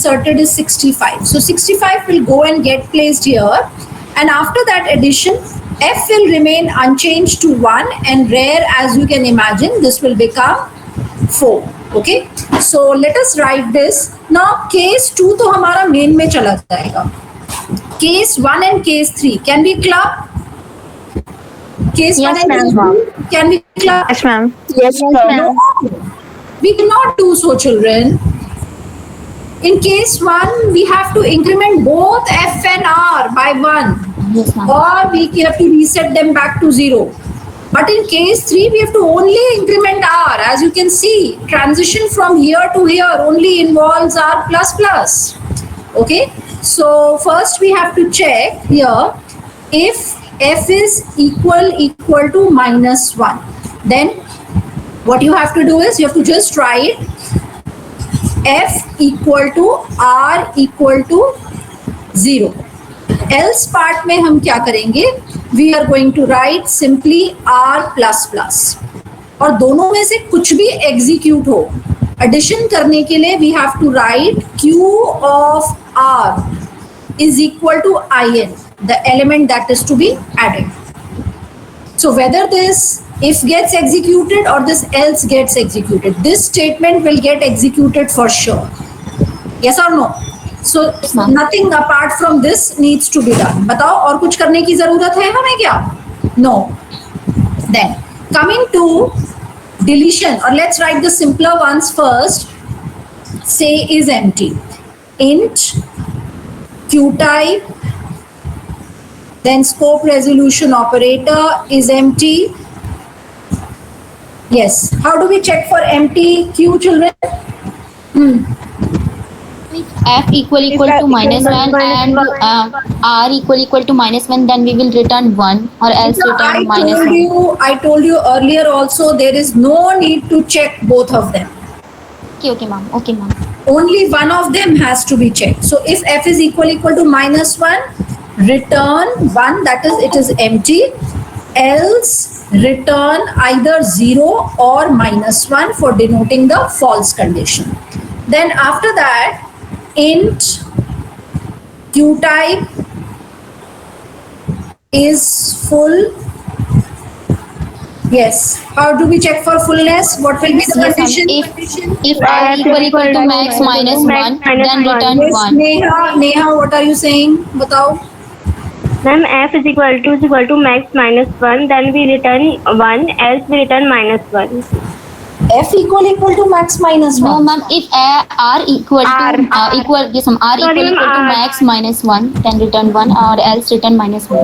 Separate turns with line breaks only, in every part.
inserted is 65. So 65 will go and get placed here. And after that addition, f will remain unchanged to 1, and rare, as you can imagine, this will become 4. Okay, so let us write this. Now case 2 तो हमारा main में चला जाएगा. Case 1 and case 3 can be clubbed. Case
Yes,
1 and case
ma'am.
2 can be clubbed.
Yes, ma'am.
Yes, ma'am.
No, we cannot do so, children. In case 1, we have to increment both f and r by 1.
Yes, ma'am.
Or we have to reset them back to 0. But in case 3, we have to only increment r. As you can see, transition from here to here only involves r plus plus. Okay, so first we have to check here if f is equal to minus 1. Then what you have to do is you have to just write f equal to r equal to 0. Else part में हम क्या करेंगे? We are going to write simply r plus plus. और दोनों में से कुछ भी execute हो, addition करने के लिए we have to write q of r is equal to in, the element that is to be added. So whether this if gets executed or this else gets executed, this statement will get executed for sure. Yes or no? So nothing apart from this needs to be done. बताओ और कुछ करने की जरूरत है हमें क्या? No. Then coming to deletion, or let's write the simpler ones first. Say is empty. Int q type, then scope resolution operator is empty. Yes. How do we check for empty q, children?
F equal to minus 1 and r equal to minus 1, then we will return 1 or else return minus 1.
I told you earlier also there is no need to check both of them.
Okay, ma'am. Okay, ma'am.
Only one of them has to be checked. So if f is equal to minus 1, return 1, that is it is empty. Else return either 0 or minus 1 for denoting the false condition. Then after that, int q type is full. Yes. How do we check for fullness? What will be the
Yes, ma'am.
condition?
If r equal to max minus 1, then return
Yes,
1.
Neha, what are you saying? Batao.
Ma'am, f is equal to max minus 1, then we return 1, else we return minus 1.
F equal to max minus 1.
No, ma'am. If r equal to equal to max minus 1, then return 1 or else return minus 1.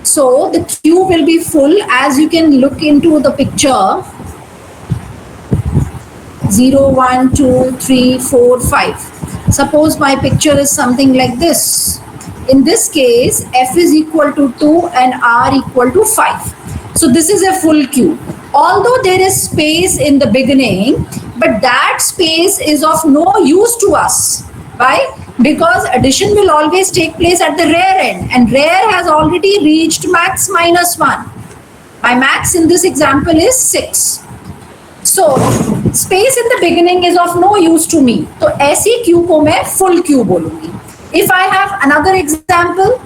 So the queue will be full, as you can look into the picture. 0, 1, 2, 3, 4, 5. Suppose my picture is something like this. In this case, f is equal to 2 and r equal to 5. So this is a full queue. Although there is space in the beginning, but that space is of no use to us. Why? Because addition will always take place at the rear end, and rear has already reached max minus 1. My max in this example is 6. So space in the beginning is of no use to me. तो ऐसी queue को मैं full queue बोलूँगी. If I have another example,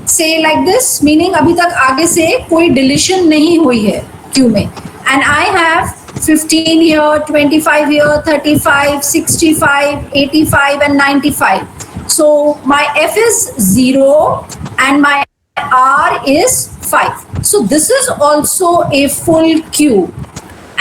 say like this, meaning अभी तक आगे से कोई deletion नहीं हुई है queue में, and I have 15 here, 25 here, 35, 65, 85 and 95. So my f is 0 and my r is 5. So this is also a full queue,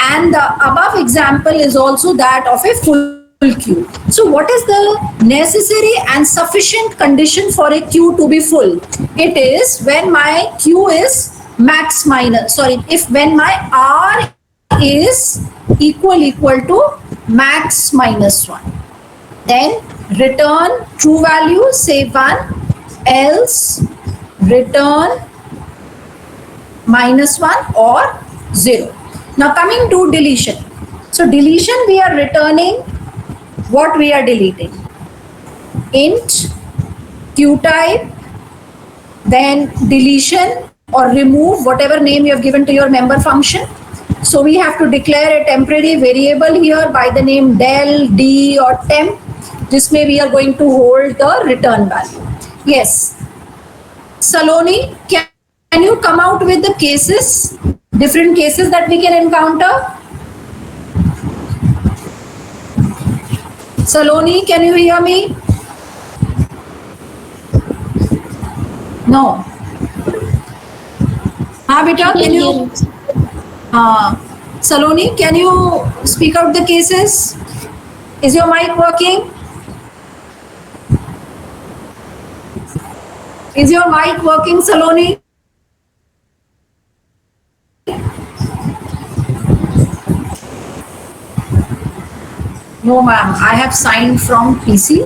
and the above example is also that of a full queue. So what is the necessary and sufficient condition for a queue to be full? It is when my queue is when my r is equal to max minus 1. Then return true value, say 1, else return minus 1 or 0. Now coming to deletion. So deletion, we are returning what we are deleting. Int q type, then deletion or remove, whatever name you have given to your member function. So we have to declare a temporary variable here by the name del, d or temp. This way we are going to hold the return value. Yes. Saloni, can you come out with the cases, different cases that we can encounter? Saloni, can you hear me? No. हाँ बेटा, can you? Saloni, can you speak out the cases? Is your mic working? Is your mic working, Saloni? No, ma'am. I have signed from PC.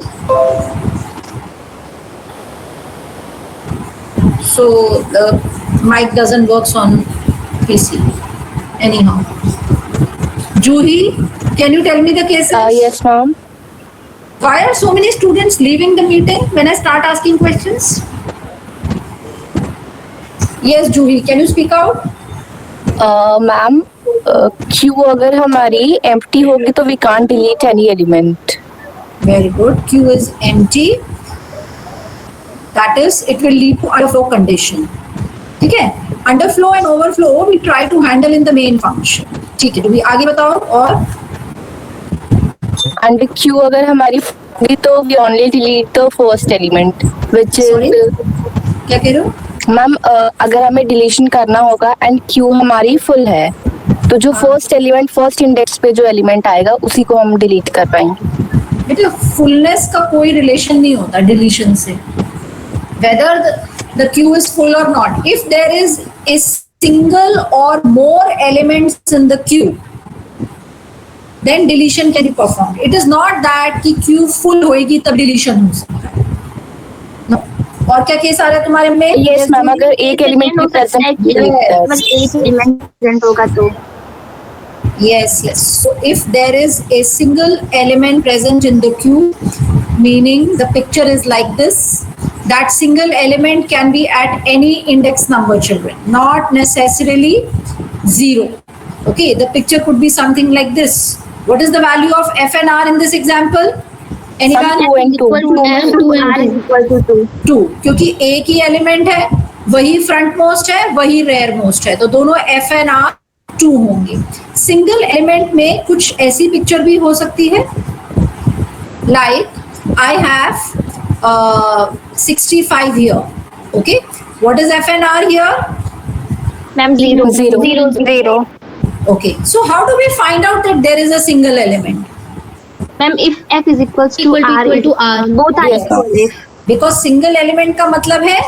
So the mic doesn't work on PC. Anyhow. Juhi, can you tell me the cases?
Yes, ma'am.
Why are so many students leaving the meeting when I start asking questions? Yes, Juhi, can you speak out?
Ma'am Q अगर हमारी empty होगी तो we can't delete any element.
Very good. Q is empty. That is, it will lead to underflow condition. ठीक है? Underflow and overflow we try to handle in the main function. ठीक है, तो भी आगे बताओ. और
एंड क्यू अगर हमारी होगी तो we only delete the first element which
Sorry?
Is.
क्या कह रहे हो?
मैम अगर हमें डिलीशन करना होगा एंड क्यू हमारी फुल है तो जो फर्स्ट एलिमेंट फर्स्ट इंडेक्स पे जो एलिमेंट आएगा उसी को हम डिलीट कर पाएंगे.
बेटा फुलनेस का कोई रिलेशन नहीं होता डिलीशन से. Whether the queue is full or not, if there is a single or more elements in the queue, then deletion can be performed. It is not that कि queue full होएगी तब deletion हो सकता है. No. और क्या case आ रहा है तुम्हारे में?
यस मैम अगर एक एलिमेंट भी प्रेजेंट
होगा तो.
Yes, yes. So if there is a single element present in the queue, meaning the picture is like this, that single element can be at any index number, children, not necessarily 0. Okay, the picture could be something like this. What is the value of f and r in this example? Anyone?
2 and 2.
2. क्योंकि एक ही element है, वही front most है, वही rare most है, तो दोनों f and r 2 होंगे. सिंगल एलिमेंट में कुछ ऐसी पिक्चर भी हो सकती है, like I have 65 here. Okay, what is f and r here?
Ma'am 0.
Okay, so how do we find out that there is a single element?
Ma'am if f is equals to r, both are
Yes,
equal.
Because single element का मतलब है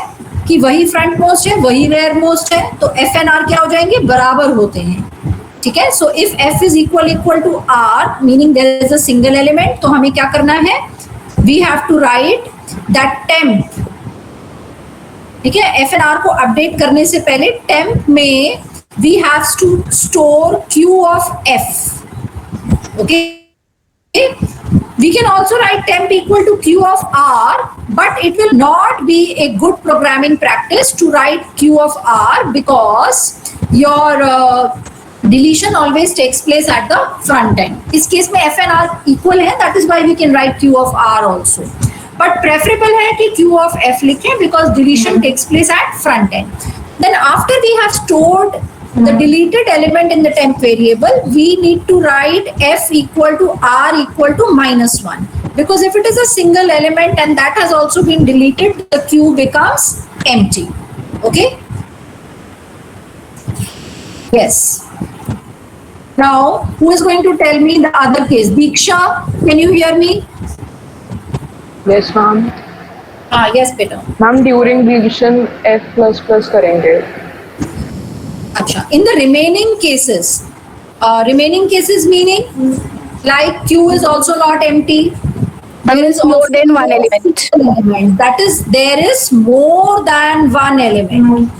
कि वही front most है, वही rare most है, तो f and r क्या हो जाएंगे? बराबर होते हैं. ठीक है, so if f is equal to r, meaning there is a single element, तो हमें क्या करना है? We have to write that temp. ठीक है, f and r को अपडेट करने से पहले temp में we have to store q of f. Okay, we can also write temp equal to q of r, but it will not be a good programming practice to write q of r because your deletion always takes place at the front end. इस case में f and r equal है, that is why we can write q of r also. But preferable है कि q of f लिखें because deletion takes place at front end. Then after we have stored the deleted element in the temp variable, we need to write f equal to r equal to -1. Because if it is a single element and that has also been deleted, the queue becomes empty. Okay? Yes. Now, who is going to tell me the other case? Diksha, can you hear me?
Yes, ma'am.
Yes, beta.
Ma'am, during deletion f++ करेंगे.
Acha. In the remaining cases meaning like q is also not empty. There is
more
also
than one element.
That is, there is more than one element.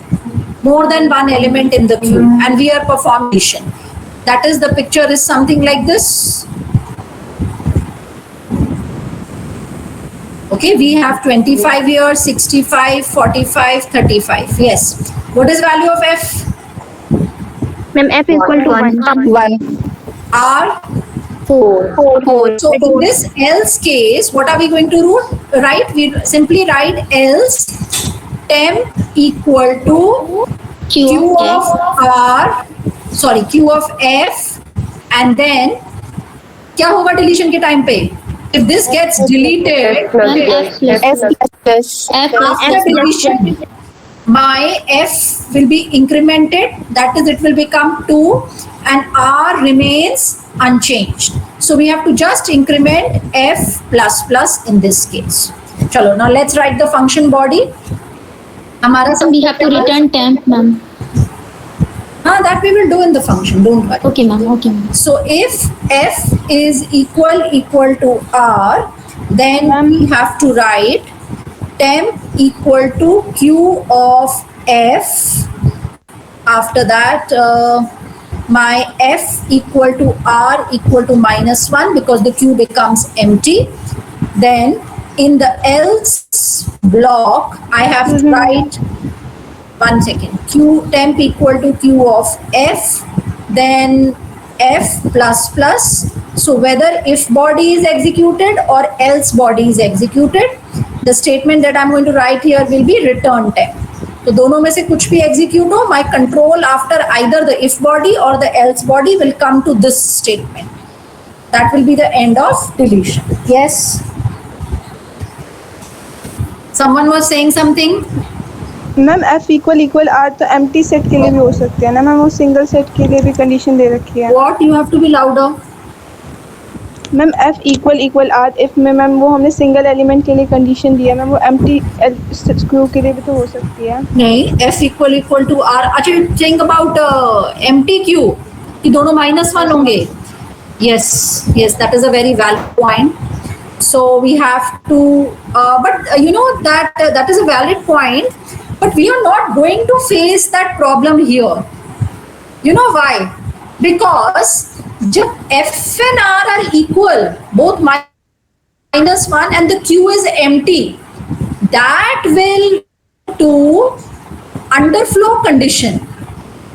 More than one element in the queue, and we are performing deletion. That is, the picture is something like this. Okay, we have 25 here, 65, 45, 35. Yes. What is value of f?
Ma'am, F is equal to 1.
1.
R.
4.
So in this else case, what are we going to write? We simply write else temp equal to Q of Q of F, and then क्या होगा deletion के time पे? If this gets deleted, after deletion, my F will be incremented. That is, it will become 2, and R remains unchanged. So we have to just increment F plus plus in this case. Chalo, now let's write the function body. हमारा
We have to return temp, ma'am.
That we will do in the function. Don't worry.
Okay, ma'am. Okay, ma'am.
So if F is equal to R, then we have to write temp equal to Q of F. After that, my F equal to R equal to -1 because the Q becomes empty. Then in the else block, I have to write, one second, Q temp equal to Q of F, then F plus plus. So whether if body is executed or else body is executed, the statement that I'm going to write here will be return temp. तो दोनों में से कुछ भी execute हो, my control after either the if body or the else body will come to this statement. That will be the end of deletion. Yes. Someone was saying something.
Ma'am F equal R तो empty set के लिए भी हो सकते हैं ना ma'am, वो single set के लिए भी कंडीशन दे रखी है.
What? You have to be louder.
Ma'am F equal R if में मैम वो हमने सिंगल एलिमेंट के लिए कंडीशन दिया मैम, वो एम्प्टी स्क्रू के लिए भी तो हो सकती है.
नहीं, F equal to R. अच्छा, you think about empty Q कि दोनों -1 होंगे. Yes, that is a very valid point. So we have to, but you know that is a valid point. But we are not going to face that problem here. You know why? Because जब F and R are equal, both -1 and the Q is empty, that will to underflow condition.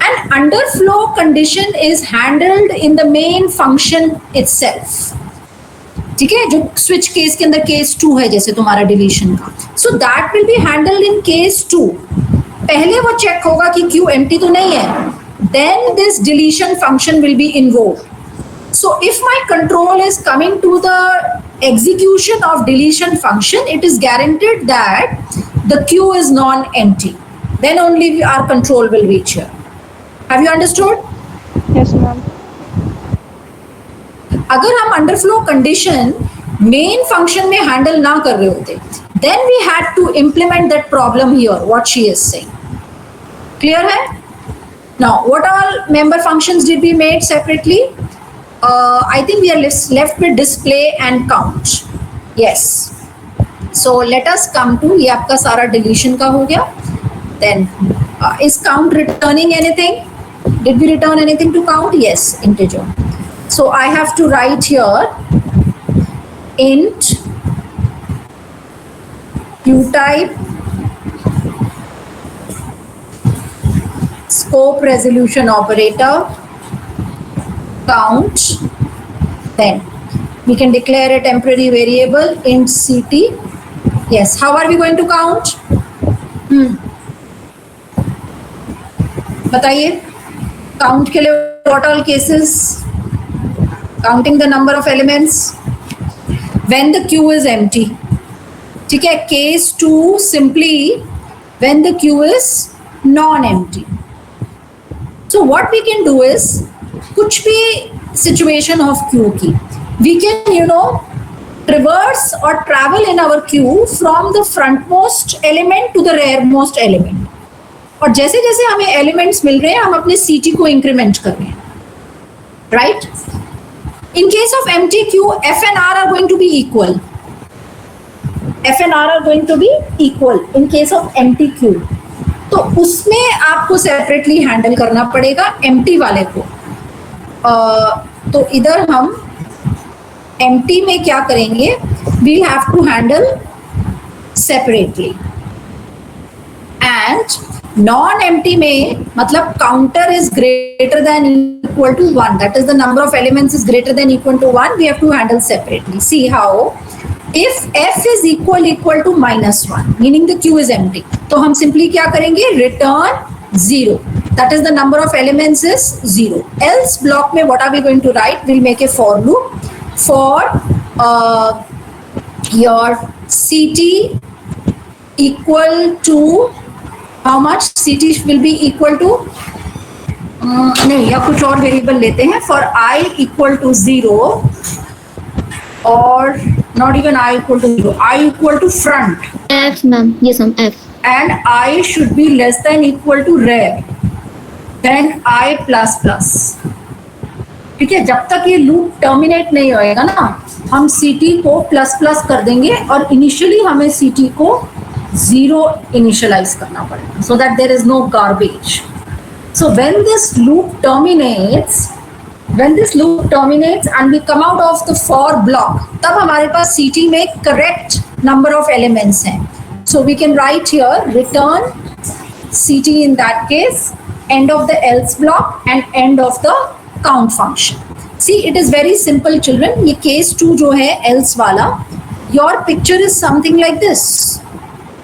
And underflow condition is handled in the main function itself. ठीक है, जो switch case के अंदर case 2 है जैसे तुम्हारा deletion का, so that will be handled in case 2. पहले वो चेक होगा कि क्यू एम्प्टी तो नहीं है, then this deletion function will be invoked. So if my control is coming to the execution of deletion function, it is guaranteed that the queue is non-empty. Then only our control will reach here. Have you understood?
Yes ma'am.
अगर हम underflow condition main function में handle ना कर रहे होते, then we had to implement that problem here, what she is saying. Clear है? Now what all member functions did we made separately? I think we are left with display and count. Yes, so let us come to, ये आपका सारा डिलीशन का हो गया. Then is count returning anything? Did we return anything to count? Yes, integer. So I have to write here int Q type scope resolution operator count. Then we can declare a temporary variable int ct. Yes, how are we going to count? बताइए, count के लिए what all cases? Counting the number of elements when the queue is empty. ठीक है, case 2 simply when the queue is non-empty. So what we can do is, कुछ भी situation of queue की, we can traverse or travel in our queue from the frontmost element to the rearmost element. और जैसे जैसे हमें elements मिल रहे हैं, हम अपने CT को इंक्रीमेंट कर रहे हैं, right? In case of empty queue, F and R are going to be equal. F and R are going to be equal in case of empty queue. तो उसमें आपको सेपरेटली हैंडल करना पड़ेगा empty वाले को. तो इधर हम empty में क्या करेंगे? We have to handle separately. And non empty में मतलब counter is greater than equal to 1, that is the number of elements is greater than equal to 1, we have to handle separately. See how. If f is equal to -1, meaning the queue is empty, तो हम simply क्या करेंगे? Return 0. That is the number of elements is 0. Else block में what are we going to write? We'll make a for loop for your CT equal to how much? CT will be equal to नहीं, या कुछ और variable लेते हैं. For I equal to 0 or not even I equal to 0, I equal to front,
F, ma'am. Yes, ma'am. F.
and I should be less than equal to rear, then I plus plus. ठीक है, जब तक ये loop terminate नहीं होएगा ना, हम CT को प्लस प्लस कर देंगे और इनिशियली हमें CT को 0 इनिशियलाइज करना पड़ेगा, so that there is no garbage. So when this loop terminates and we come out of the for block, तब हमारे पास CT में correct number of elements हैं. So we can write here return CT in that case, end of the else block and end of the count function. See, it is very simple children. ये case 2 जो है else वाला, your picture is something like this.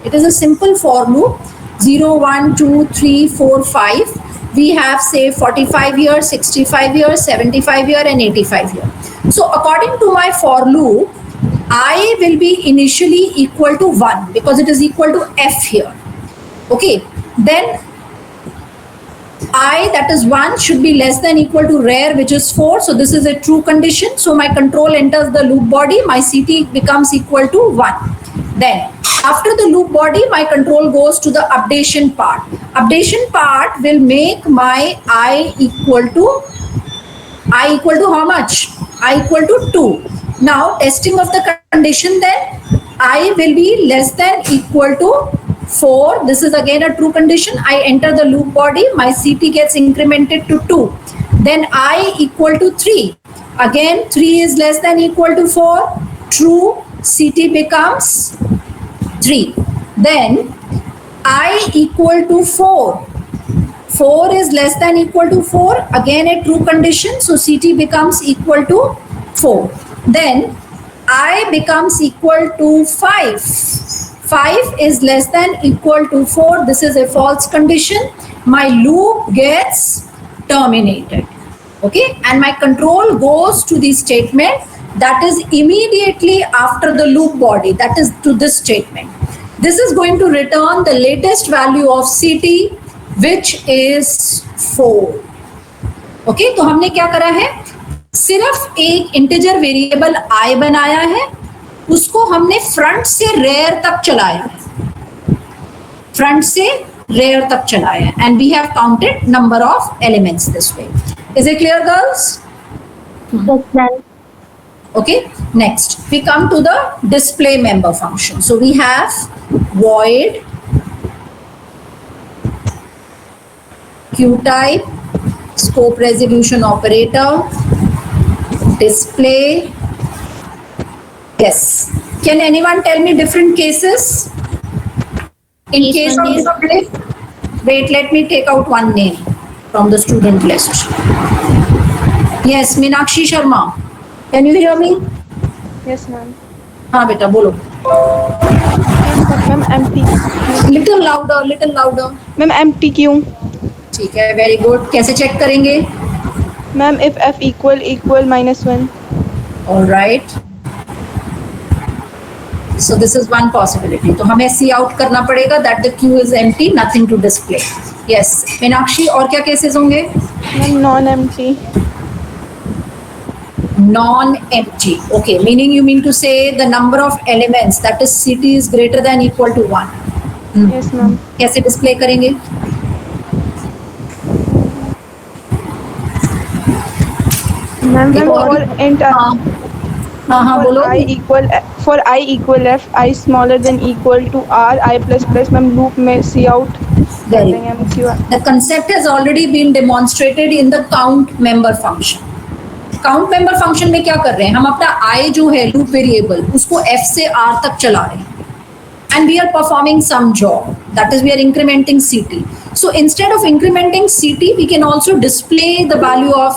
It is a simple for loop, 0, 1, 2, 3, 4, 5. We have say 45 here, 65 here, 75 here and 85 here. So according to my for loop, I will be initially equal to 1 because it is equal to f here. Okay, then I, that is 1, should be less than equal to rear, which is 4. So this is a true condition. So my control enters the loop body, my CT becomes equal to 1. Then after the loop body, my control goes to the updation part. Updation part will make my I equal to how much? I equal to 2. Now testing of the condition, then I will be less than equal to 4. This is again a true condition. I enter the loop body, my CT gets incremented to 2. Then I equal to 3. Again 3 is less than equal to 4. True, CT becomes 3. Then I equal to 4. 4 is less than equal to 4. Again a true condition. So CT becomes equal to 4. Then I becomes equal to 5. 5 is less than equal to 4. This is a false condition. My loop gets terminated. Okay, and my control goes to the statement that is immediately after the loop body, that is to this statement. This is going to return the latest value of CT, which is 4. Okay, तो हमने क्या करा है? सिर्फ एक integer variable I बनाया है, उसको हमने फ्रंट से रेयर तक चलाया है, फ्रंट से रेयर तक चलाया है, and we have counted number of elements this way. Is it clear, girls?
Yes, ma'am.
Okay, next we come to the display member function. So we have void QType, scope resolution operator, display. Yes, can anyone tell me different cases? In case of display, wait, let me take out one name from the student list. Yes, Meenakshi Sharma. Can you hear me?
Yes, ma'am.
हाँ बेटा बोलो.
Ma'am, empty.
Little louder.
Ma'am, empty क्यों?
ठीक है, very good. कैसे check करेंगे?
Ma'am, if f equal -1.
All right. So this is one possibility. तो हमें see out करना पड़ेगा that the queue is empty, nothing to display. Yes, Meenakshi और क्या cases होंगे?
Ma'am, non-empty.
Non-empty. Okay, meaning you mean to say the number of elements, that is CT, is greater than equal to 1.
Yes, ma'am.
कैसे display करेंगे?
Ma'am,
और-
for int
हाँ बोलो.
for I equal f, I smaller than equal to r, I plus plus. Ma'am, loop में see out.
Very
करते हैं हम Q.
The concept has already been demonstrated in the count member function. Count member function में क्या कर रहे हैं? हम अपना I जो है लूप वेरिएबल उसको f से r तक चला रहे हैं, and we are performing some job, that is we are incrementing CT. So instead of incrementing CT, we can also display the value of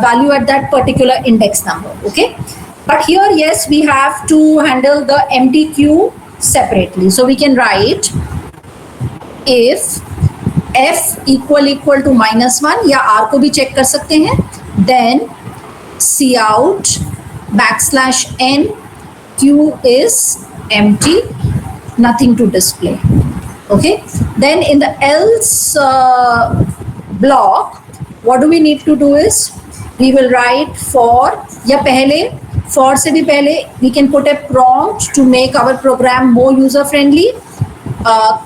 value at that particular index number. Okay, but here yes, we have to handle the empty queue separately. So we can write if f equal to -1 या r को भी check कर सकते हैं, then cout \n q is empty, nothing to display. Okay, then in the else block, what do we need to do is we will write for, या पहले for से भी पहले we can put a prompt to make our program more user friendly.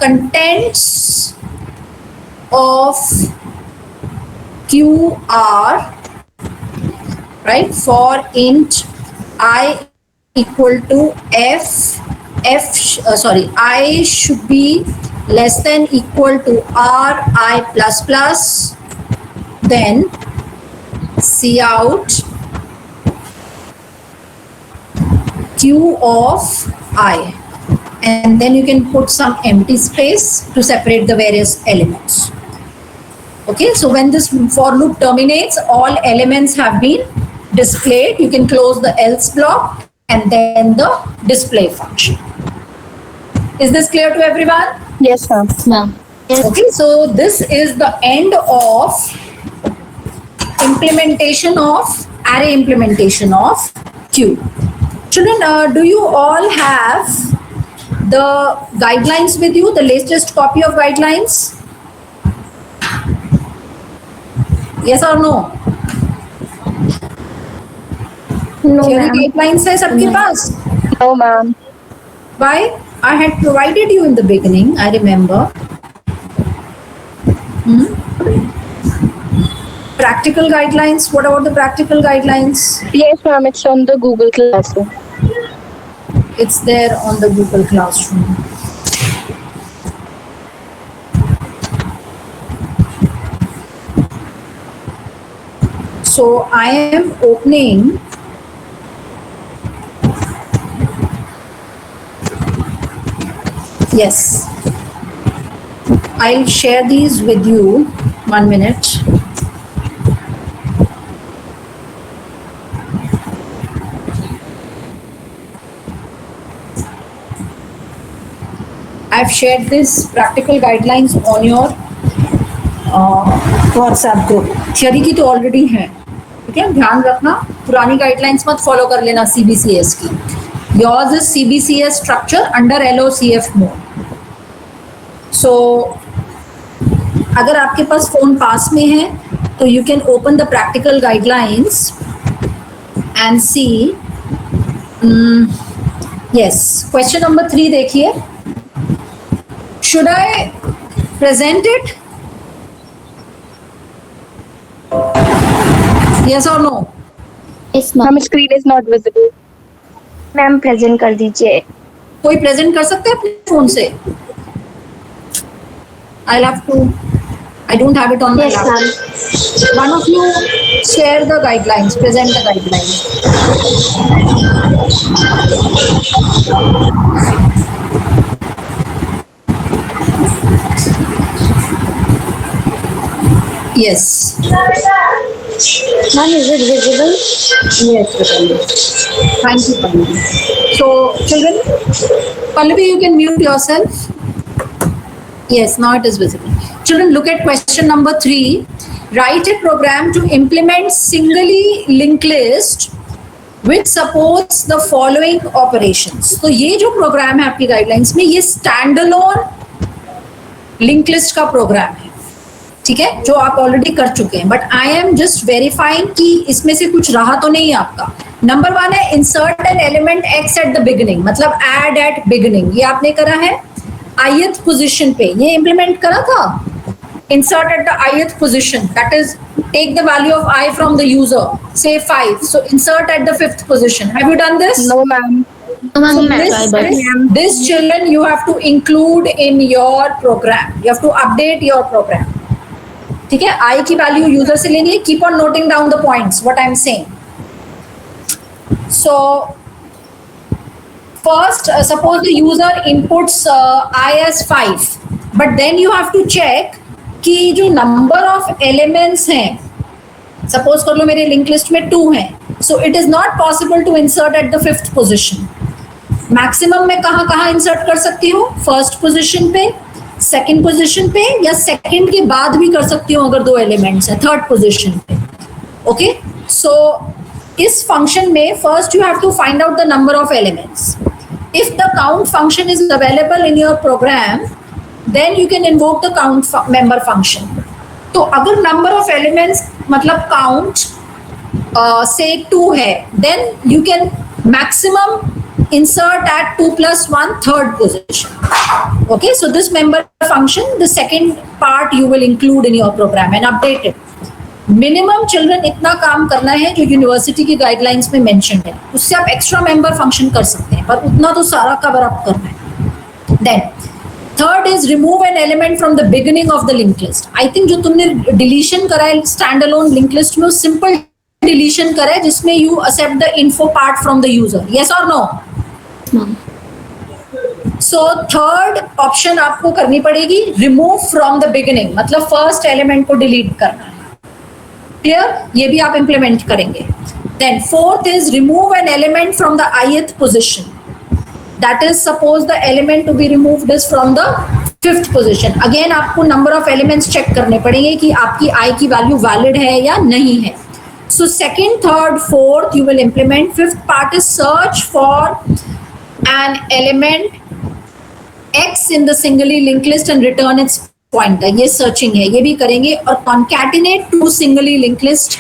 Contents of QR, right, for int I equal to I should be less than equal to RI plus plus, then cout Q of I, and then you can put some empty space to separate the various elements. Okay, so when this for loop terminates, all elements have been displayed. You can close the else block and then the display function. Is this clear to everyone?
Yes, ma'am.
Ma'am.
Okay, so this is the end of implementation of array implementation of Q. Children, do you all have the guidelines with you, the latest copy of guidelines? Yes or no?
No,
Theory
ma'am.
guidelines है सबके पास?
No, ma'am.
Why? I had provided you in the beginning, I remember. Practical guidelines, what about the practical guidelines?
Yes, ma'am. It's on the Google Classroom.
It's there on the Google Classroom. So I am opening yes, I'll share these with you. 1 minute. I've shared this practical guidelines on your WhatsApp group. Theory की तो already है, ठीक है, ध्यान रखना पुरानी guidelines मत follow कर लेना CBCS की. Yours is CBCS structure under LOCF mode. So अगर आपके पास फोन पास में है तो you can open the practical guidelines and see. Yes, question number 3 देखिए. Should I present it? Yes or no?
Yes, ma'am.
Ma'am, screen is not visible.
Ma'am present कर दीजिए.
कोई present कर सकते हैं अपने फोन से? I'll have to. I don't have it on my
Yes,
laptop.
ma'am.
One of you share the guidelines, present the guidelines. Yes.
Ma'am, is it visible?
Yes, Pallavi. Thank you, Pallavi. So, children, Pallavi, you can mute yourself. Yes, now it is visible. Children, look at question number 3. Write a program to implement singly linked list which supports the following operations. तो ये जो programme है आपकी guidelines में, ये standalone link list का programme है, ठीक है, जो आप ऑलरेडी कर चुके हैं. But I am just verifying कि इसमें से कुछ रहा तो नहीं है आपका. नंबर 1 है insert an element x at the beginning, मतलब एड एट बिगिनिंग. ये आपने करा है ith पोजीशन पे, ये इंप्लीमेंट करा था. Insert at the ith position, that is take the value of I from the user, say 5, so insert at the 5th position. Have you done this?
No, ma'am.
No, ma'am.
So this children you have to include in your program. You have to update your program. ठीक है, I की value user से लेनी है. Keep on noting down the points what I'm saying. So first suppose the user inputs I as 5, but then you have to check कि जो number of elements हैं, suppose कर लो मेरे linked list में 2 हैं, so it is not possible to insert at the 5th position. Maximum में कहाँ कहाँ इंसर्ट कर सकती हूँ? फर्स्ट पोजीशन पे, सेकंड पोजीशन पे, या सेकंड के बाद भी कर सकती हूँ अगर 2 एलिमेंट्स हैं, थर्ड पोजीशन पे. ओके, सो इस फंक्शन में first you have to find out the number of elements. If the count function is available in your program, then you can invoke the count member function. तो अगर number of elements मतलब count से 2 है, then you can maximum insert at 2 plus 1 third position. Okay, so this member function, the second part you will include in your program and update it. Minimum children इतना काम करना है जो university की guidelines में mentioned है. उससे आप एक्स्ट्रा मेंबर फंक्शन कर सकते हैं, पर उतना तो सारा कवर अप करना है. Then third is remove an element from the beginning of the linked list. I think जो तुमने डिलीशन करा है स्टैंड अलोन लिंक लिस्ट में, वो सिंपल डिलीशन करा है जिसमें you accept the info part from the user. Yes और नो? सो थर्ड ऑप्शन आपको करनी पड़ेगी, रिमूव फ्रॉम द बिगिनिंग, मतलब फर्स्ट एलिमेंट को डिलीट करना है. क्लियर? ये भी आप इंप्लीमेंट करेंगे. Then fourth is remove an element from the ith position. That is suppose the element to be removed is from the 5th position. Again आपको number of elements check करने पड़ेंगे कि आपकी i की वैल्यू वैलिड है या नहीं है. So second, third, fourth you will implement. 5th part is search for an element X in the singly linked list and return its pointer. ये searching है, ये भी करेंगे. और concatenate to singly linked list.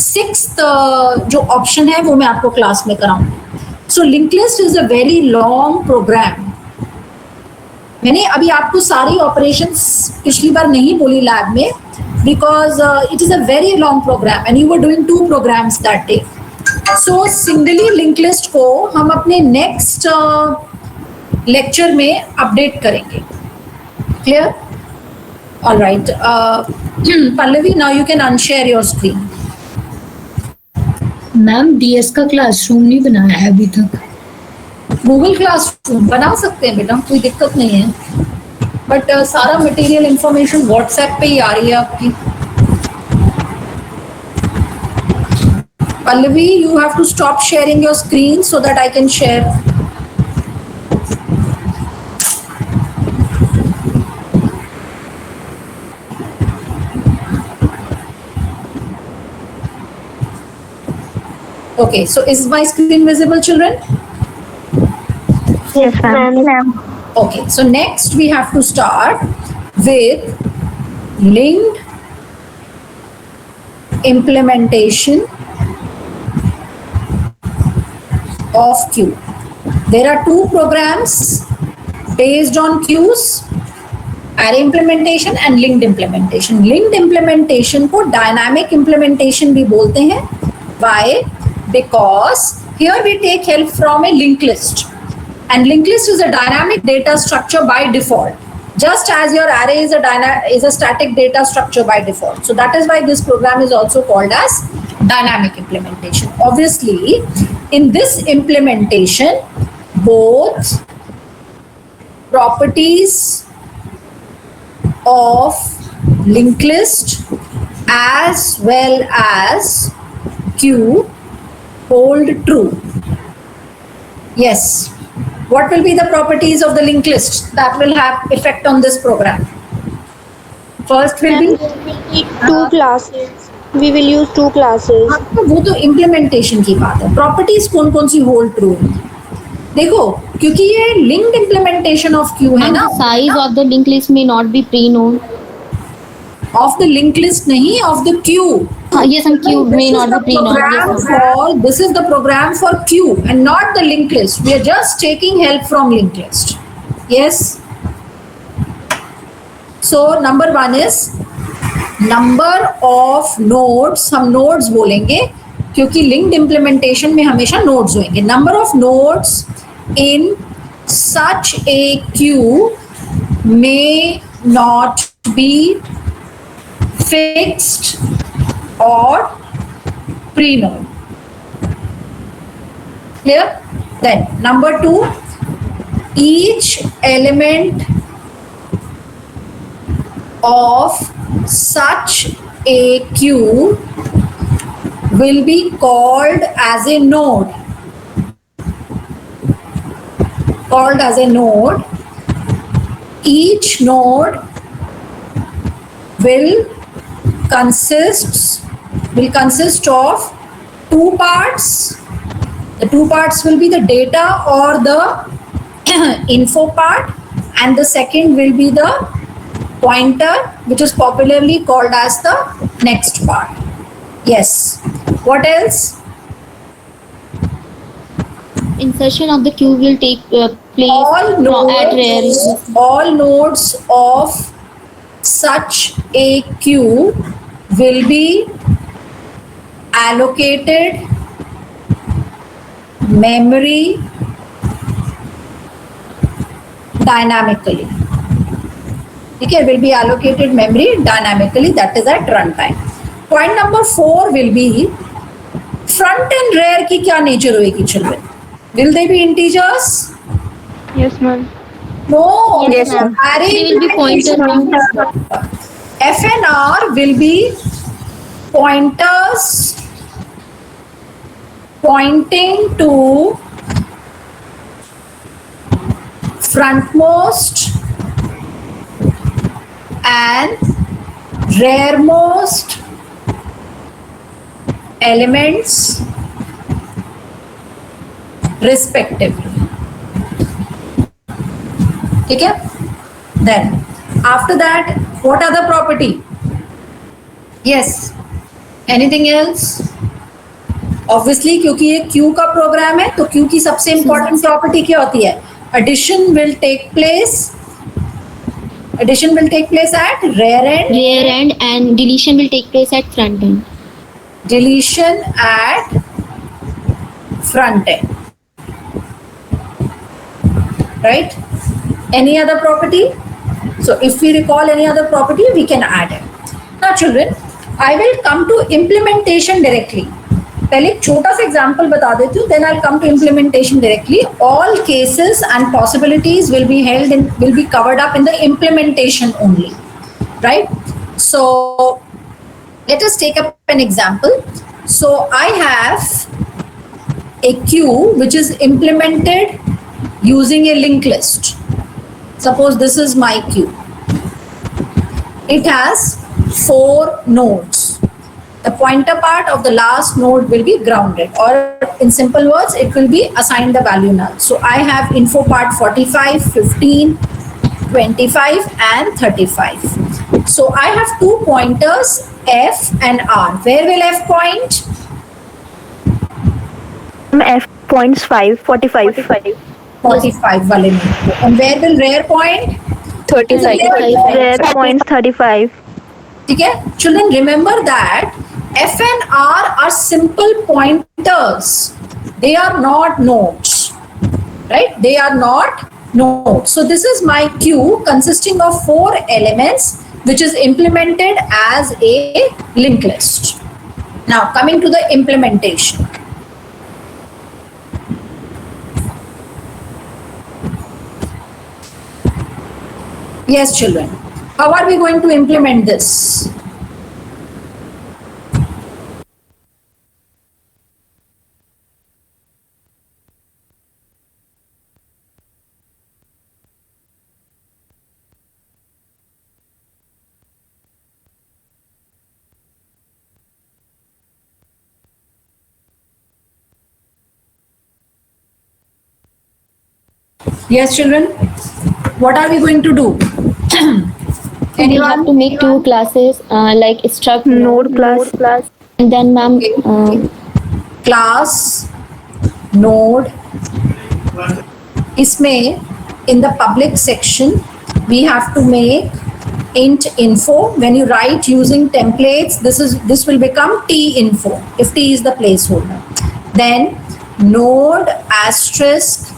6th जो option है वो मैं आपको क्लास में कराऊंगी. So linked list is a very long program. मैंने अभी आपको सारी ऑपरेशंस पिछली बार नहीं बोली लैब में, because it is a very long program and you were doing 2 programs that day. So singly linked list को हम अपने next lecture में update करेंगे. Clear? All right. Pallavi, now you can unshare your screen.
Ma'am DS का classroom नहीं बनाया है अभी तक.
गूगल क्लासरूम बना सकते हैं बेटा, कोई दिक्कत नहीं है, बट सारा मटेरियल इंफॉर्मेशन व्हाट्सएप पे ही आ रही है आपकी. Pallavi, you have to stop sharing your screen so that I can share. Okay, so is my screen visible, children?
Yes, ma'am.
Okay, so next we have to start with linked implementation of queue. There are 2 programs based on queues, array implementation and linked implementation. Linked implementation को dynamic implementation भी बोलते हैं. Why? Because here we take help from a linked list. And linked list is a dynamic data structure by default, just as your array is a static data structure by default. So that is why this program is also called as dynamic implementation. Obviously, in this implementation, both properties of linked list as well as queue hold true. Yes. What will be the properties of the linked list that will have effect on this program? First will be
2 classes. We will use 2 classes.
वो तो implementation की बात है. Properties कौन कौन सी hold true? देखो, क्योंकि ये linked implementation of queue है
And
ना.
the size of the linked list may not be pre-known.
Of the linked list नहीं, of the queue.
Yes, and queue may not be pre-known. Yes, ma'am.
This is the program for queue and not the linked list. We are just taking help from linked list. Yes. So number 1 is number of nodes. हम nodes बोलेंगे क्योंकि linked implementation में हमेशा nodes होंगे. Number of nodes in such a queue may not be fixed or pre-known. Clear? Then number 2, each element of such a queue will be called as a node. Called as a node. Each node will consist of 2 parts. The 2 parts will be the data or the info part, and the second will be the pointer, which is popularly called as the next part. Yes. What else?
Insertion of the queue will take place
All nodes of such a queue will be allocated memory dynamically. Okay, will be allocated memory dynamically, that is at runtime. Point number 4 will be front and rear की क्या nature होएगी children? Will they be integers?
Yes, ma'am.
No.
Yes, ma'am.
They will be pointer.
F and R will be pointers pointing to frontmost and rearmost elements respectively. ठीक है? Then after that, what other property? Yes. Anything else? Obviously, क्योंकि ये Q का programme है, तो Q की सबसे important property क्या होती है? Addition will take place at rear end.
Rear end and deletion will take place at front end.
Deletion at front end. Right? Any other property? So if we recall any other property, we can add it. Now children, I will come to implementation directly. पहले एक छोटा सा example बता देती हूँ, then I'll come to implementation directly. All cases and possibilities will be covered up in the implementation only, right? So let us take up an example. So I have a queue which is implemented using a linked list. Suppose this is my queue. It has 4 nodes. The pointer part of the last node will be grounded, or in simple words, it will be assigned the value null. So I have info part 45, 15, 25 and 35. So I have 2 pointers, F and R. Where will F point?
F points 45.
45 वाले में. And where will rear point?
35.
Rear points 35.
ठीक है? Children, remember that F and R are simple pointers. They are not nodes, right? They are not nodes. So this is my queue consisting of 4 elements, which is implemented as a linked list. Now coming to the implementation. Yes, children. How are we going to implement this? Yes, children. What are we going to do?
We have to make 2 classes like struct
Node class.
and then ma'am
Class, node. इसमें in the public section we have to make int info. When you write using templates, this will become t info if t is the placeholder. Then node asterisk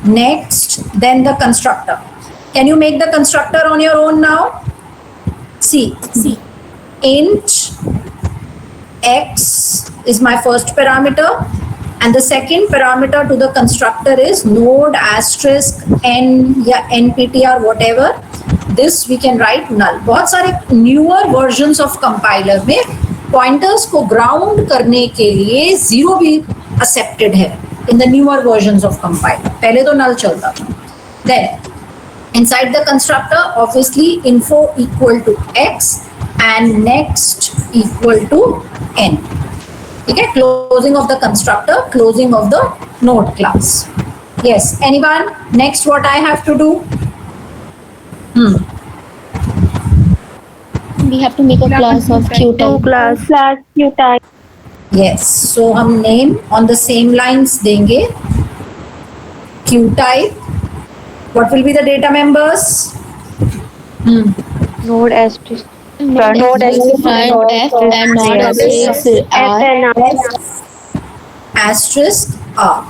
next, then the constructor. Can you make the constructor on your own now? See, int x is my first parameter, and the second parameter to the constructor is node asterisk n या npt or whatever. This we can write null. बहुत सारे newer versions of compiler में pointers को ground करने के लिए zero भी accepted है in the newer versions of compiler. पहले तो null चलता था. Then inside the constructor, obviously info equal to x and next equal to n. Okay, closing of the constructor, closing of the node class. Yes, anyone? Next, what I have to do?
We have to make a class of q type.
class q type.
Yes, so हम name on the same lines देंगे. Q type. What will be the data members?
Node asterisk.
Node asterisk f and node asterisk r.
Asterisk r.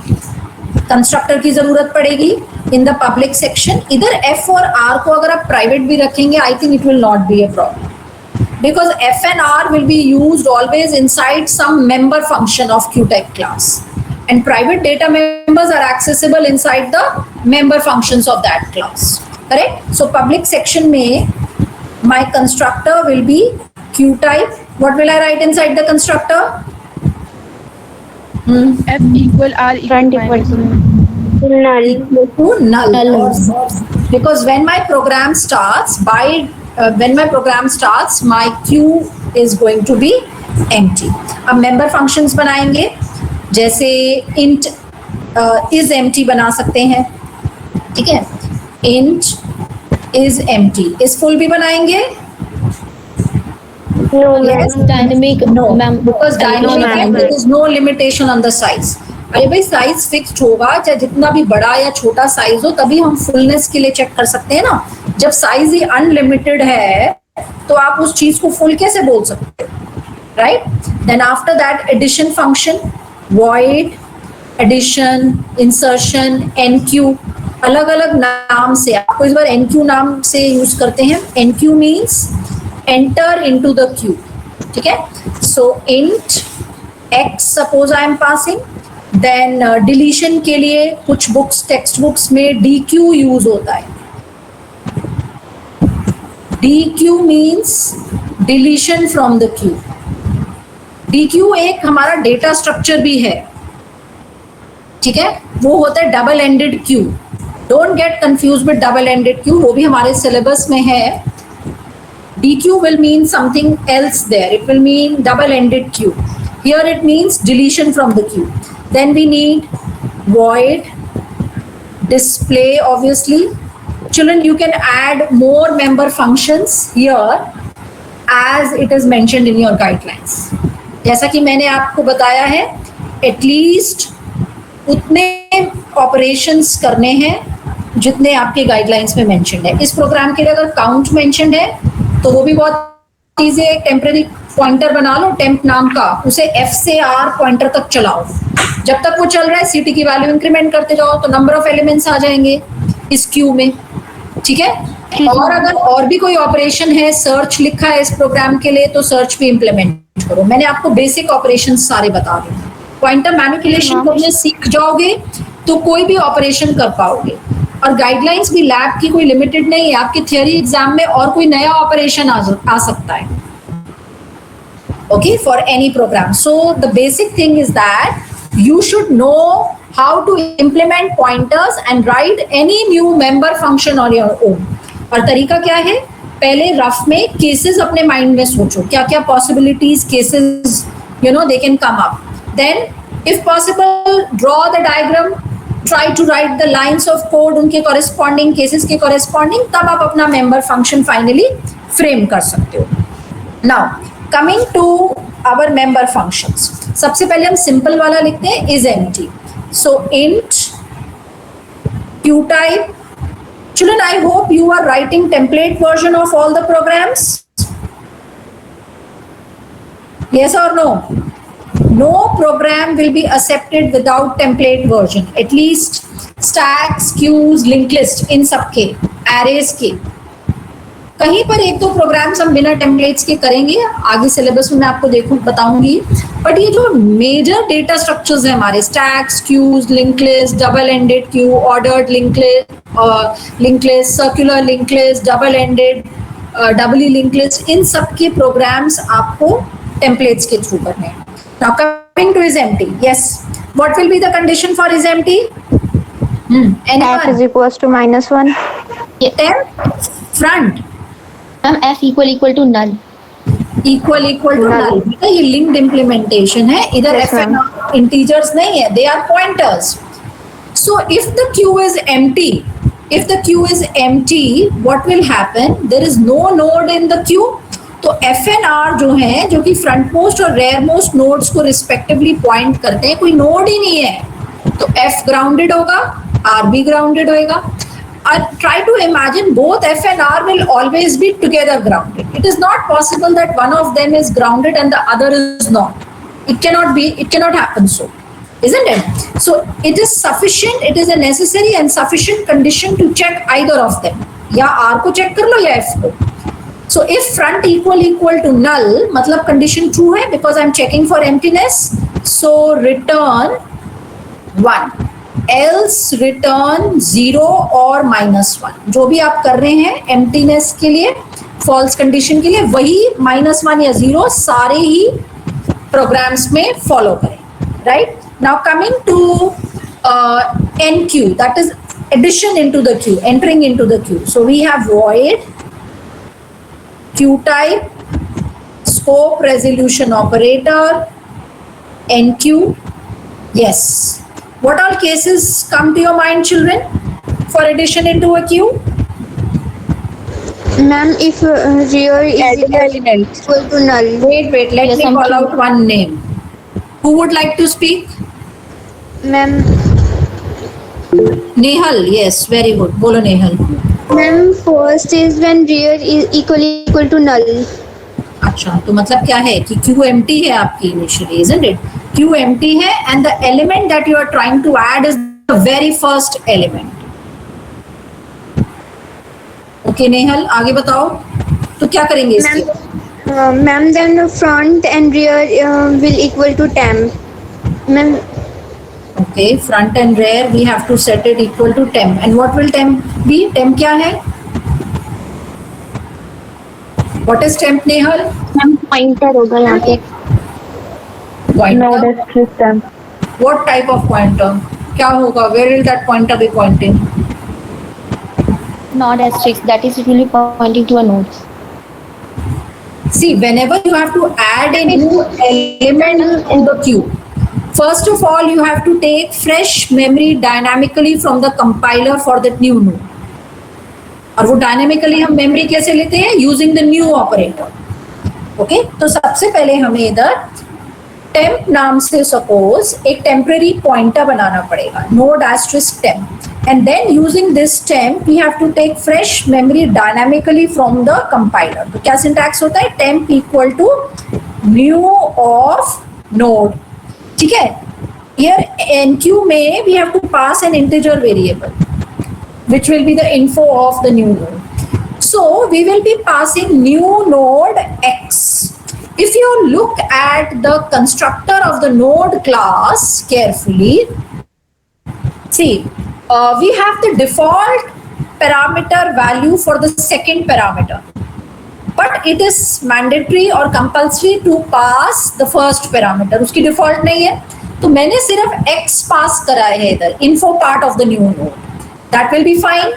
Constructor की जरूरत पड़ेगी in the public section. इधर f और r को अगर आप private भी रखेंगे, I think it will not be a problem, because f and r will be used always inside some member function of QType class, and private data members are accessible inside the member functions of that class. Correct? So public section में my constructor will be QType. What will I write inside the constructor?
F equal R
Front
equal
equal to null.
To null. Because when my program starts, my queue is going to be empty. अब member functions बनाएंगे, जैसे int is empty बना सकते हैं. ठीक है, int is empty. is full भी बनाएंगे.
No,
Yes.
Dynamic
No,
ma'am.
because dynamic
ma'am.
there is no limitation on the size. अरे भाई साइज फिक्स्ड होगा, चाहे जितना भी बड़ा या छोटा साइज हो, तभी हम फुलनेस के लिए चेक कर सकते हैं ना. जब साइज ही अनलिमिटेड है तो आप उस चीज को फुल कैसे बोल सकते हो, right? Then after that addition function, void addition, insertion, nq, अलग अलग नाम से आपको इस बार nq नाम से यूज करते हैं. nq means enter into the queue. ठीक है, so int x suppose I am passing, then deletion के लिए कुछ बुक्स, टेक्स्ट बुक्स में dq यूज होता है. dq means deletion from the queue. dq एक हमारा डेटा स्ट्रक्चर भी है. ठीक है, वो होता है double ended Q. Don't get confuse with double ended Q, वो भी हमारे सिलेबस में है. dq will mean something else there. It will mean double-ended queue. Here it means deletion from the queue. Then we need void display, obviously. Children, you can add more member functions here as it is mentioned in your guidelines. जैसा कि मैंने आपको बताया है, at least उतने operations करने हैं जितने आपके गाइडलाइंस में मेंशन्ड है. इस प्रोग्राम के लिए अगर काउंट मेंशन्ड है तो वो भी बहुत ईजी है. टेम्परेरी पॉइंटर बना लो टेम्प नाम का, उसे f से r पॉइंटर तक चलाओ. जब तक वो चल रहा है ct की वैल्यू इंक्रीमेंट करते जाओ तो नंबर ऑफ एलिमेंट्स आ जाएंगे इस क्यू में. ठीक है, और अगर और भी कोई ऑपरेशन है, सर्च लिखा है इस प्रोग्राम के लिए, तो सर्च भी इंप्लीमेंट करो. मैंने आपको बेसिक ऑपरेशन सारे बता दिए. पॉइंटर मैनिपुलेशन करने सीख जाओगे तो कोई भी ऑपरेशन कर पाओगे. और गाइडलाइंस भी लैब की कोई लिमिटेड नहीं है, आपकी थियरी एग्जाम में और कोई नया ऑपरेशन आ सकता है. Okay, for any program. So the basic thing is that you should know how to implement pointers and write any new member function on your own. और तरीका क्या है, पहले रफ में केसेस अपने माइंड में सोचो, क्या क्या possibilities cases they can come up. Then if possible draw the diagram, try to write the lines of code उनके corresponding cases के corresponding, तब आप अपना member function finally frame कर सकते हो. Now coming to our member functions, सबसे पहले हम simple वाला लिखते हैं, is empty. So int QType. Children, I hope you are writing template version of all the programs. Yes or no? No program will be accepted without template version. At least stacks, queues, linked list, इन सब के, arrays के. कहीं पर एक दो programmes हम बिना templates के करेंगे, आगे सिलेबस में मैं आपको बताऊंगी, बट ये जो मेजर डेटा स्ट्रक्चर्स हैं हमारे, stacks, queues, link list, double ended queue, ordered link list, circular link list, double ended, doubly link list, इन सब के प्रोग्राम्स आपको टेम्पलेट्स के थ्रू करने हैं. Now coming to isempty, yes, what will be the condition for isempty?
F is equals to -1.
Temp front
ma'am f equal to null.
equal to null. ये linked implementation है, इधर
Yes,
f and integers नहीं है, they are pointers. So if the queue is empty, what will happen? There is no node in the queue. तो f and r जो है, जो कि फ्रंट मोस्ट और रेयर मोस्ट नोड्स को respectively point करते हैं, कोई नोड ही नहीं है, तो f ग्राउंडेड होगा, r भी ग्राउंडेड होएगा. Try to imagine both f and r will always be together grounded. It is not possible that one of them is grounded and the other is not. It cannot happen so, isn't it? So it is sufficient, it is a necessary and sufficient condition to check either of them. या r को check कर लो या f को. So if front equal to null, मतलब condition true है because I am checking for emptiness. So return 1. else return 0 और -1. जो भी आप कर रहे हैं एम्प्टीनेस के लिए, फॉल्स कंडीशन के लिए, वही -1 या 0 सारे ही प्रोग्राम्स में फॉलो करें. Right now coming to NQ, that is addition into the queue, entering into the queue. So we have void, queue type, scope resolution operator, NQ. Yes. What all cases come to your mind, children, for addition into a queue?
Ma'am, if rear is equal to null.
Wait, let me call out one name. Who would like to speak?
Ma'am,
Nehal, yes, very good. Bolo Nehal.
ma'am, first is when rear is equal to null.
अच्छा, तो मतलब क्या है कि queue empty है आपकी initially, isn't it? Queue empty है and the element that you are trying to add is the very first element. Okay, Nehal, आगे बताओ. तो क्या करेंगे इसके?
Ma'am, then front and rear will equal to temp. Ma'am,
Okay, front and rear we have to set it equal to temp. And what will temp be? Temp क्या है? What is temp, Nehal?
ma'am, pointer होगा यहाँ पे.
Pointer.
temp.
What type of pointer? क्या होगा? Where will that pointer be pointing?
Not asterisk, that is, it will be pointing to a node.
See, whenever you have to add a new element in the queue, first of all, you have to take fresh memory dynamically from the compiler for that new node. और वो dynamically हम memory कैसे लेते हैं? Using the new operator. Okay, तो सबसे पहले हमें इधर टेम्प नाम से सपोज एक टेम्पररी पॉइंटर बनाना पड़ेगा, node asterisk temp, and then using this temp we have to take fresh memory dynamically from the compiler. तो क्या सिंटैक्स होता है? Temp equal to new of node. ठीक है, हियर NQ में we have to pass an integer variable which will be the info of the new node. So we will be passing new node X. If you look at the constructor of the node class carefully, see, we have the default parameter value for the second parameter, but it is mandatory or compulsory to pass the first parameter. उसकी default नहीं है, तो मैंने सिर्फ X pass करा है इधर, info part of the new node. That will be fine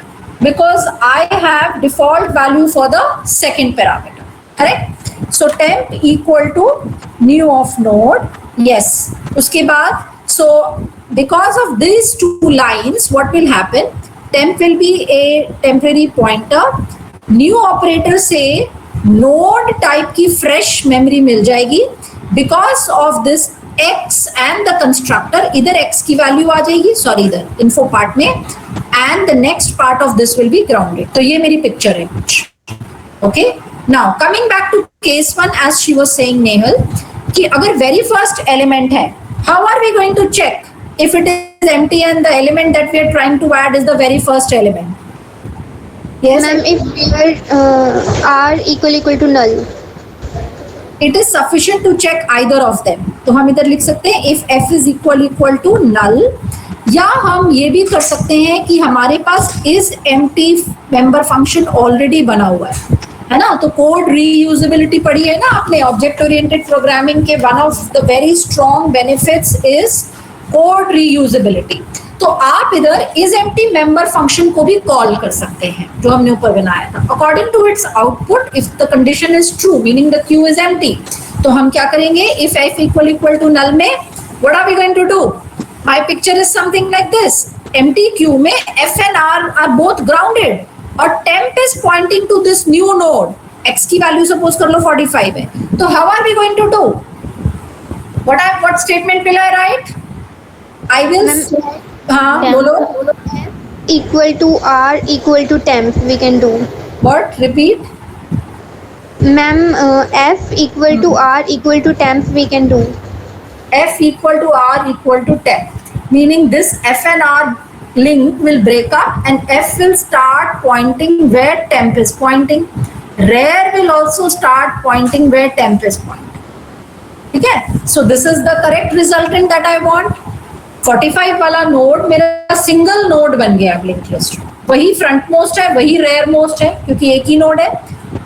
because I have default value for the second parameter. Correct? So temp equal to new of node. Yes. उसके बाद, so because of these two lines, what will happen? Temp will be a temporary pointer. New operator से node type की fresh memory मिल जाएगी. Because of this X and the constructor, इधर X की value आ जाएगी, sorry इधर info part में, and the next part of this will be grounded. तो ये मेरी picture है कुछ. Okay. Now coming back to case 1, as she was saying Nehal, कि अगर very first element है, how are we going to check if it is empty and the element that we are trying to add is the very first element? Yes,
Ma'am, if R equal to null.
it is sufficient to check either of them. तो हम इधर लिख सकते हैं if f is equal to null, या हम ये भी कर सकते हैं कि हमारे पास is empty member function already बना हुआ है ना. तो कोड रीयूजेबिलिटी पढ़ी है ना आपने ऑब्जेक्ट ओरिएंटेड प्रोग्रामिंग के. One of the very strong benefits is code reusability. तो आप इधर इज एम्प्टी मेंबर फंक्शन को भी कॉल कर सकते हैं जो हमने ऊपर बनाया था. According to its output, if the condition is true meaning the queue is empty, तो हम क्या करेंगे, if f equal to null में what are we going to do. My picture is something like this. Empty queue में f and r are both grounded और temp is pointing to this new node. x की value suppose कर लो 45 है. तो how are we going to do? What statement will I write? I will. हाँ बोलो.
Equal to R equal to temp we can do.
What? Repeat.
Ma'am, F equal to R equal to temp we can do.
F equal to R equal to temp. Meaning this f and r link will break up and f will start pointing where temp is pointing. Rare will also start pointing where temp is pointing. ठीक है. So this is the correct resultant that I want. 45 वाला node मेरा single node बन गया link list. वही front most है, वही rare most है क्योंकि एक ही नोड है.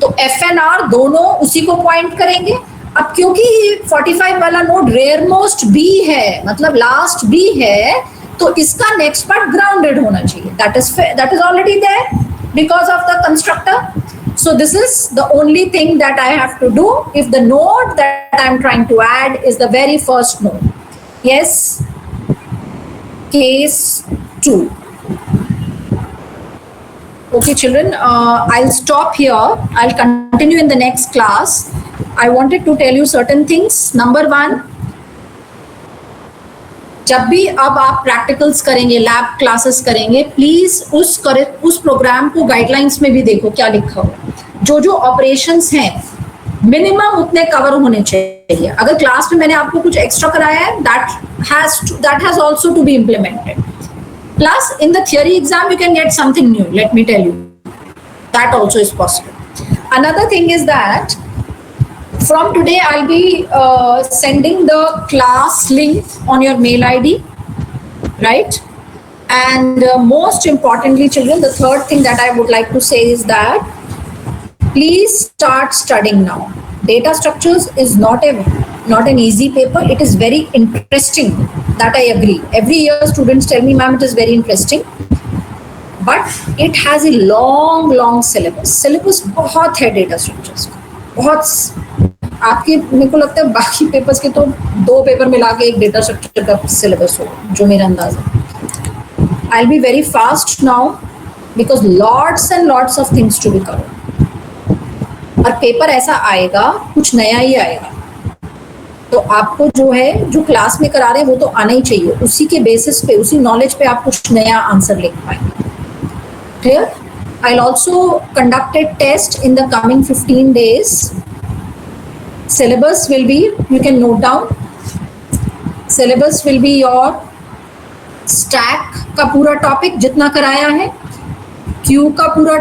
तो एफ एंड आर दोनों उसी को पॉइंट करेंगे. अब क्योंकि 45 वाला नोड रेयर मोस्ट भी है, मतलब लास्ट भी है, तो इसका नेक्स्ट पार्ट ग्राउंडेड होना चाहिए. That is already there because of the constructor. So this is the only thing that I have to do if the node that I am trying to add is the very first node. Yes. Case 2. Okay, children, I'll stop here. I'll continue in the next class. I wanted to tell you certain things. Number 1, जब भी अब आप practicals करेंगे, lab classes करेंगे, please उस programme को guidelines में भी देखो क्या लिखा हुआ. जो ऑपरेशंस हैं मिनिमम उतने कवर होने चाहिए. अगर क्लास में मैंने आपको कुछ एक्स्ट्रा कराया है, that has also to be implemented. Plus in the theory exam you can get something new. Let me tell you, that also is possible. Another thing is that from today I'll be sending the class link on your mail ID, right? And most importantly, children, the third thing that I would like to say is that please start studying now. Data structures is not an easy paper. It is very interesting, that I agree. Every year students tell me, ma'am, it is very interesting, but it has a long syllabus. Syllabus बहुत है data structures का, बहुत. आपके मेरे को लगता है बाकी पेपर्स के तो 2 पेपर मिला के एक डेटा स्ट्रक्चर का सिलेबस हो, जो मेरा अंदाज है. I'll be very fast now because lots and lots of things to be covered. और पेपर ऐसा आएगा, कुछ नया ही आएगा. तो आपको जो है, जो क्लास में करा रहे हैं वो तो आना ही चाहिए. उसी के बेसिस पे, उसी नॉलेज पे आप कुछ नया आंसर लिख पाएंगे. Clear? I'll also conduct a test in the coming 15 days. Syllabus will be, you can note down, syllabus will be your stack का पूरा टॉपिक जितना कराया है, Q का पूरा